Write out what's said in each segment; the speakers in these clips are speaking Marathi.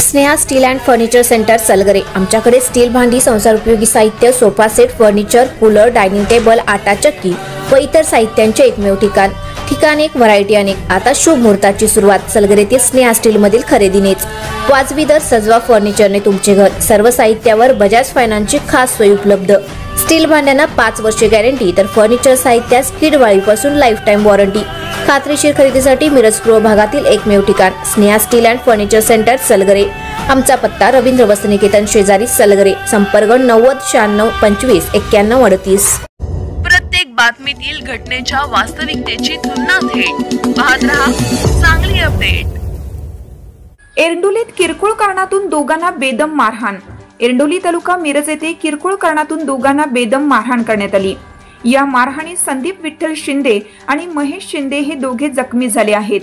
Sneha steel and furniture centre Salgare. आमच्याकडे स्टील भांडी, संसार उपयोगी साहित्य, sofa set, furniture, cooler, dining table, आटा चक्की व इतर साहित्यांचे एकमेव ठिकाण एक, व्हरायटी अनेक। आता शुभ मुहूर्ताची सुरुवात सलगरेतील स्नेहा स्टील मधील खरेदीनेच। वाजवी दर, सजवा फर्निचरने तुमचे घर। सर्व साहित्यावर बजाज फायनान्सची खास सोय उपलब्ध। स्टील भांड्यांना 5 वर्षे गॅरंटी, तर फर्निचर साहित्यास किडवाळीपासून लाईफ टाइम वॉरंटी। खात्रीशीर खरेदीसाठी मिरज पूर्व भागातील एकमेव ठिकाण Sneha steel and furniture centre Salgare. आमचा पत्ता रवींद्र वस्त्रनिकेतन शेजारी सलगरे। संपर्क 90 96 25 91 38। प्रत्येक बातमीतील घटनेच्या वास्तविकतेची तुलना थेट पाहत रहा चांगली अपडेट। एरंडोलीत किरकोळ कारणातून दोघांना बेदम मारहाण। एरंडोली तालुका मिरज येथे किरकोळ कारणातून दोघांना बेदम मारहाण करण्यात आली। या मारहाणीत संदीप विठ्ठल शिंदे आणि महेश शिंदे हे दोघे जखमी झाले आहेत।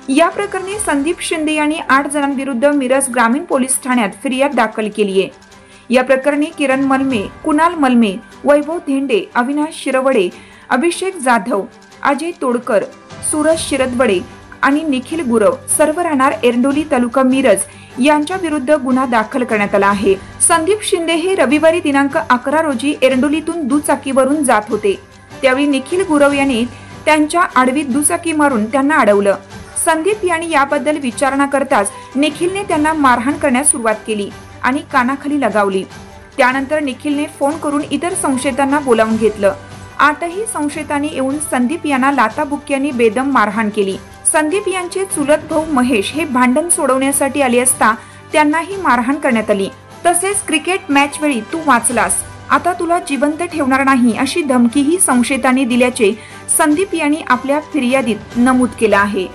या प्रकरणी संदीप शिंदे यांनी 8 जणांविरुद्ध मिरज ग्रामीण पोलीस ठाण्यात फिर्याद दाखल केली आहे। या प्रकरणी किरण मलमे, कुणाल मलमे, वैभव धेंडे, अविनाश शिरवडे, अभिषेक जाधव, अजय तोडकर, सूरज शिरदवडे आणि निखिल गुरव सर्व राहणार एरंडोली तालुका मिरज यांच्या विरुद्ध गुन्हा दाखल करण्यात आला आहे। संदीप शिंदे हे रविवारी दिनांक 11 रोजी एरंडोलीतून दुचाकीवरून जात होते। त्यावेळी निखिल गुरव यांनी त्यांच्या आडवीत दुचाकी मारून त्यांना अडवलं। संदीप यांनी याबद्दल विचारणा करताच निखिलने त्यांना मारहाण करण्यास सुरुवात केली आणि कानाखाली लगावली। त्यानंतर निखिलने फोन करून इतर संशयितांना बोलावून घेतलं। 8ही संशयितांनी येऊन संदीप यांना लाथाबुक्क्यांनी बेदम मारहाण केली। संदीप यांचे चुलत भाऊ महेश हे भांडण सोडवण्यासाठी आले असता त्यांनाही मारहाण करण्यात आली। तसेच क्रिकेट मॅच वेळी तू वाचलास, आता तुला जिवंत ठेवणार नाही अशी धमकीही संशयितांनी दिल्याचे संदीप यांनी आपल्या फिर्यादीत नमूद केलं आहे।